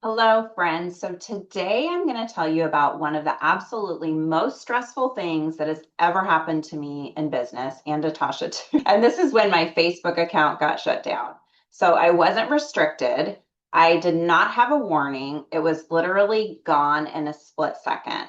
Hello, friends. So today I'm going to tell you about one of the absolutely most stressful things that has ever happened to me in business and to Tasha too. And this is when my Facebook account got shut down. So I wasn't restricted. I did not have a warning. It was literally gone in a split second.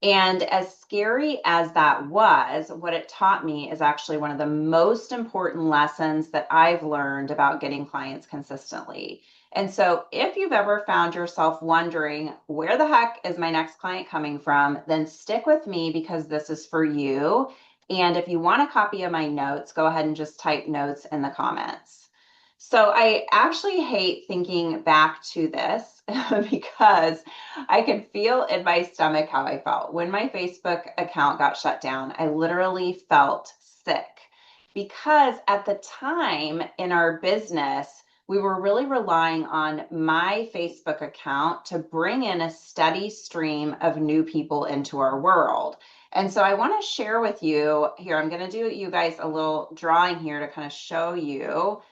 And as scary as that was, what it taught me is actually one of the most important lessons that I've learned about getting clients consistently. And so, if you've ever found yourself wondering, where the heck is my next client coming from, then stick with me because this is for you. And if you want a copy of my notes, go ahead and just type notes in the comments. So, I actually hate thinking back to this because I could feel in my stomach how I felt. When my Facebook account got shut down, I literally felt sick because at the time in our business, we were really relying on my Facebook account to bring in a steady stream of new people into our world. And so I want to share with you here, I'm going to do you guys a little drawing here to kind of show you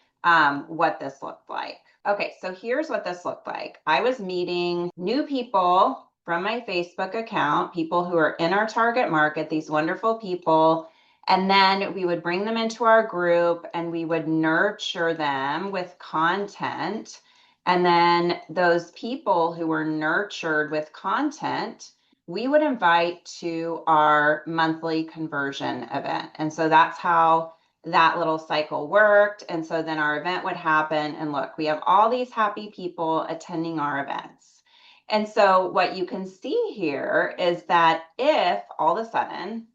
what this looked like. Okay, so here's what this looked like. I was meeting new people from my Facebook account, people who are in our target market, these wonderful people. And then we would bring them into our group and we would nurture them with content. And then those people who were nurtured with content, we would invite to our monthly conversion event. And so that's how that little cycle worked. And so then our event would happen. And look, we have all these happy people attending our events. And so what you can see here is that if all of a sudden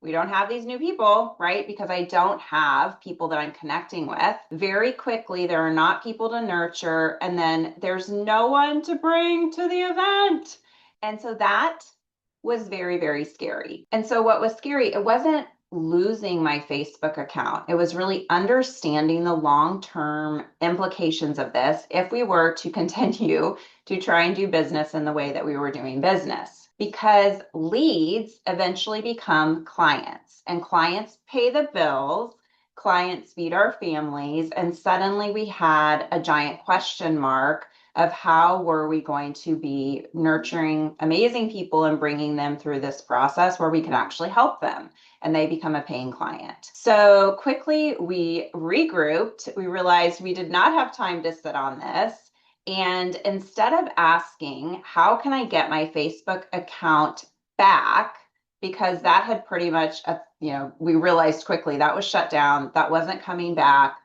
we don't have these new people, right? Because I don't have people that I'm connecting with. Very quickly, there are not people to nurture, and then there's no one to bring to the event. And so that was very, very scary. And so, what was scary, it wasn't losing my Facebook account. It was really understanding the long term implications of this if we were to continue to try and do business in the way that we were doing business. Because leads eventually become clients, and clients pay the bills, clients feed our families, and suddenly we had a giant question mark of how were we going to be nurturing amazing people and bringing them through this process where we can actually help them and they become a paying client. So quickly we regrouped. We realized we did not have time to sit on this. And instead of asking, how can I get my Facebook account back? Because that had pretty much, we realized quickly that was shut down, that wasn't coming back.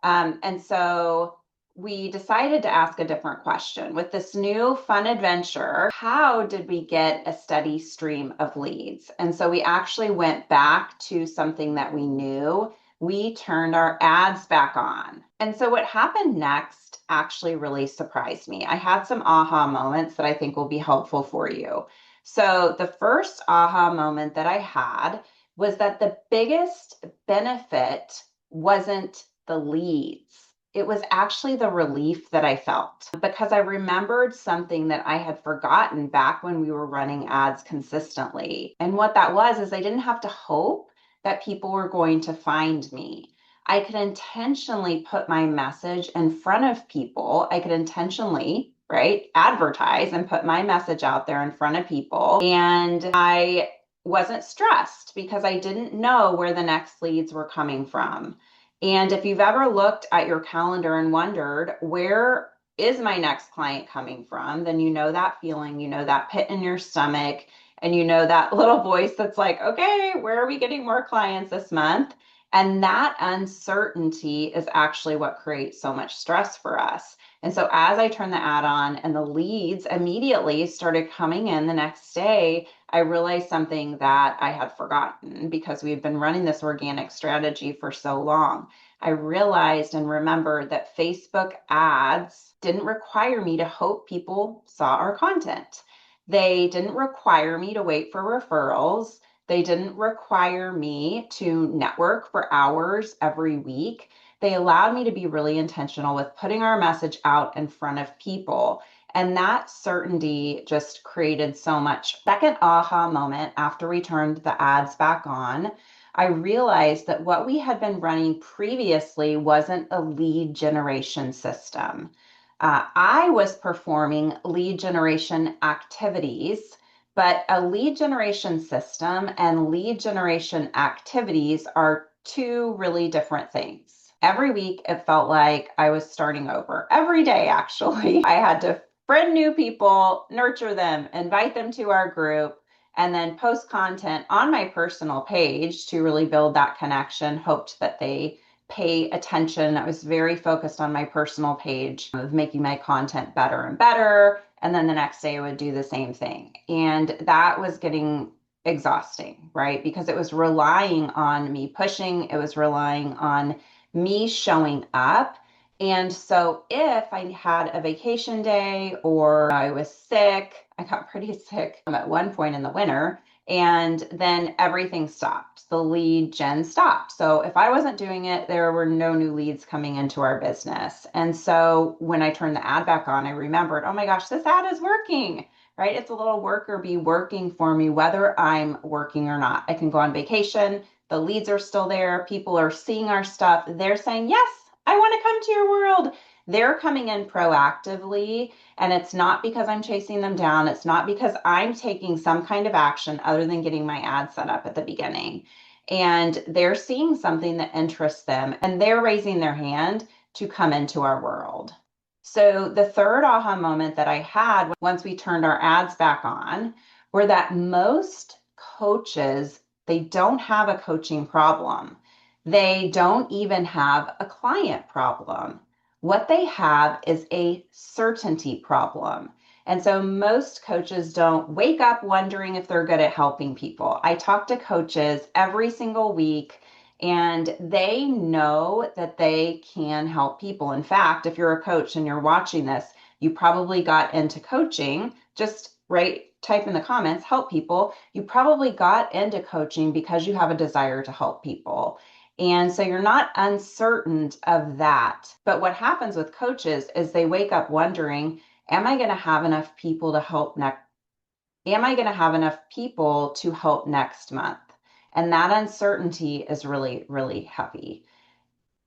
And so we decided to ask a different question. With this new fun adventure, how did we get a steady stream of leads? And so we actually went back to something that we knew. We turned our ads back on. And so what happened next actually really surprised me. I had some aha moments that I think will be helpful for you. So the first aha moment that I had was that the biggest benefit wasn't the leads. It was actually the relief that I felt because I remembered something that I had forgotten back when we were running ads consistently. And what that was is I didn't have to hope that people were going to find me. I could intentionally put my message in front of people. I could intentionally, right, advertise and put my message out there in front of people. And I wasn't stressed because I didn't know where the next leads were coming from. And if you've ever looked at your calendar and wondered, where is my next client coming from? Then you know that feeling, you know that pit in your stomach, and you know that little voice that's like, okay, where are we getting more clients this month? And that uncertainty is actually what creates so much stress for us. And so as I turned the ad on and the leads immediately started coming in the next day, I realized something that I had forgotten because we've been running this organic strategy for so long. I realized and remembered that Facebook ads didn't require me to hope people saw our content. They didn't require me to wait for referrals. They didn't require me to network for hours every week. They allowed me to be really intentional with putting our message out in front of people. And that certainty just created so much. Second aha moment after we turned the ads back on, I realized that what we had been running previously wasn't a lead generation system. I was performing lead generation activities, but a lead generation system and lead generation activities are two really different things. Every week, it felt like I was starting over. Every day, actually. I had to friend new people, nurture them, invite them to our group, and then post content on my personal page to really build that connection. Hoped that they pay attention. I was very focused on my personal page of making my content better and better. And then the next day I would do the same thing. And that was getting exhausting, right? Because it was relying on me pushing, it was relying on me showing up. And so if I had a vacation day or I was sick, I got pretty sick at one point in the winter, and then everything stopped. The lead gen stopped. So if I wasn't doing it, there were no new leads coming into our business. And so when I turned the ad back on, I remembered, oh my gosh, this ad is working, right? It's a little worker bee working for me, whether I'm working or not. I can go on vacation. The leads are still there. People are seeing our stuff. They're saying, yes, I want to come to your world. They're coming in proactively, and it's not because I'm chasing them down. It's not because I'm taking some kind of action other than getting my ad set up at the beginning. And they're seeing something that interests them, and they're raising their hand to come into our world. So the third aha moment that I had once we turned our ads back on were that most coaches, they don't have a coaching problem. They don't even have a client problem. What they have is a certainty problem. And so most coaches don't wake up wondering if they're good at helping people. I talk to coaches every single week, and they know that they can help people. In fact, if you're a coach and you're watching this, you probably got into coaching. Just type in the comments, help people. You probably got into coaching because you have a desire to help people. And so you're not uncertain of that. But what happens with coaches is they wake up wondering, am I going to have enough people to help next? Am I going to have enough people to help next month? And that uncertainty is really, really heavy.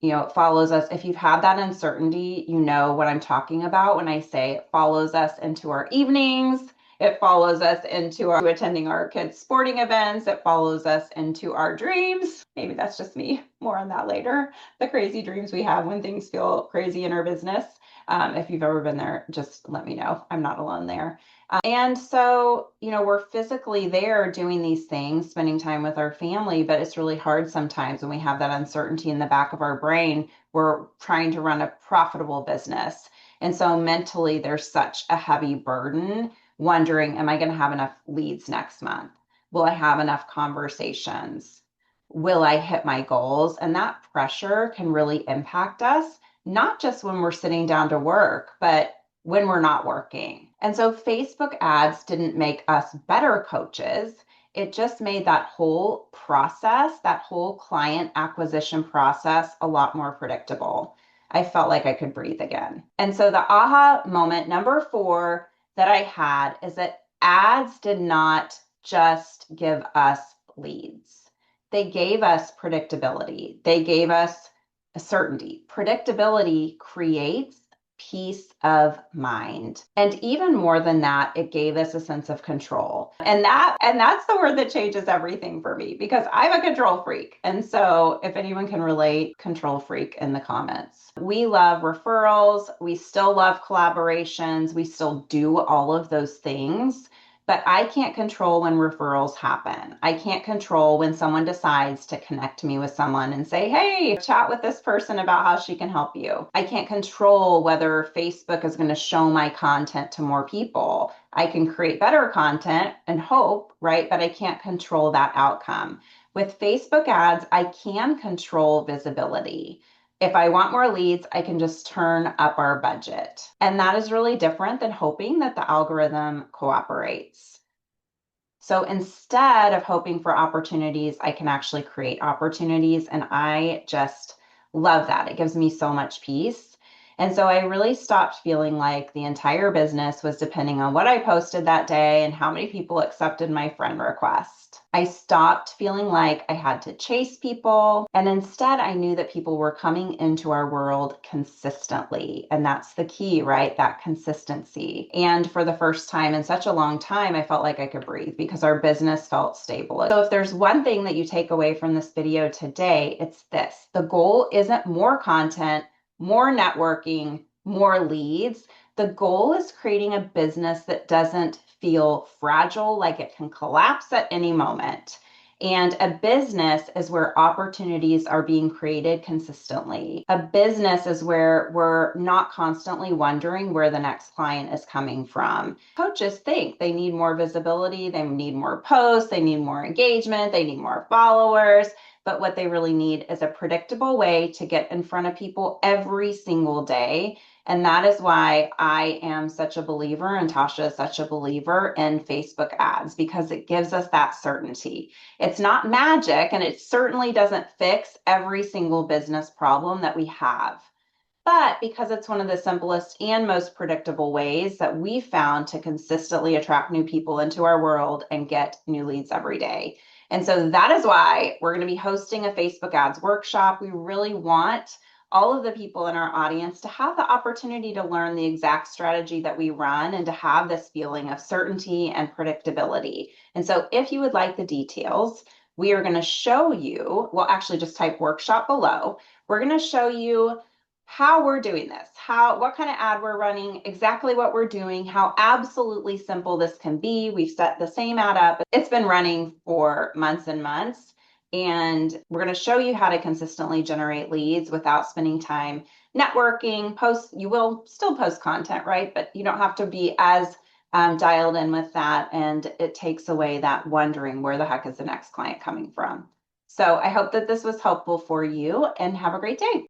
It follows us. If you've had that uncertainty, you know what I'm talking about when I say it follows us into our evenings. It follows us into attending our kids' sporting events. It follows us into our dreams. Maybe that's just me. More on that later. The crazy dreams we have when things feel crazy in our business. If you've ever been there, just let me know. I'm not alone there. And so, we're physically there doing these things, spending time with our family, but it's really hard sometimes when we have that uncertainty in the back of our brain. We're trying to run a profitable business. And so mentally, there's such a heavy burden, wondering, am I going to have enough leads next month? Will I have enough conversations? Will I hit my goals? And that pressure can really impact us, not just when we're sitting down to work, but when we're not working. And so Facebook ads didn't make us better coaches. It just made that whole process, that whole client acquisition process, a lot more predictable. I felt like I could breathe again. And so the aha moment number 4 that I had is that ads did not just give us leads. They gave us predictability. They gave us a certainty. Predictability creates peace of mind. And even more than that, it gave us a sense of control. And that's the word that changes everything for me, because I'm a control freak. And so if anyone can relate, control freak in the comments. We love referrals. We still love collaborations. We still do all of those things. But I can't control when referrals happen. I can't control when someone decides to connect me with someone and say, hey, chat with this person about how she can help you. I can't control whether Facebook is going to show my content to more people. I can create better content and hope, right? But I can't control that outcome. With Facebook ads, I can control visibility. If I want more leads, I can just turn up our budget. And that is really different than hoping that the algorithm cooperates. So instead of hoping for opportunities, I can actually create opportunities. And I just love that. It gives me so much peace. And so I really stopped feeling like the entire business was depending on what I posted that day and how many people accepted my friend request. I stopped feeling like I had to chase people. And instead, I knew that people were coming into our world consistently. And that's the key, right? That consistency. And for the first time in such a long time, I felt like I could breathe because our business felt stable. So if there's one thing that you take away from this video today, it's this. The goal isn't more content, more networking, more leads. The goal is creating a business that doesn't feel fragile, like it can collapse at any moment. And a business is where opportunities are being created consistently. A business is where we're not constantly wondering where the next client is coming from. Coaches think they need more visibility, they need more posts, they need more engagement, they need more followers. But what they really need is a predictable way to get in front of people every single day. And that is why I am such a believer, and Tasha is such a believer in Facebook ads, because it gives us that certainty. It's not magic, and it certainly doesn't fix every single business problem that we have. But because it's one of the simplest and most predictable ways that we found to consistently attract new people into our world and get new leads every day. And so that is why we're going to be hosting a Facebook ads workshop. We really want all of the people in our audience to have the opportunity to learn the exact strategy that we run and to have this feeling of certainty and predictability. And so if you would like the details, we are going to show you, well, actually just type workshop below. We're going to show you how we're doing this, what kind of ad we're running, exactly what we're doing, how absolutely simple this can be. We've set the same ad up. It's been running for months and months, and we're going to show you how to consistently generate leads without spending time networking. You will still post content, right? But you don't have to be as dialed in with that, and it takes away that wondering where the heck is the next client coming from. So I hope that this was helpful for you, and have a great day.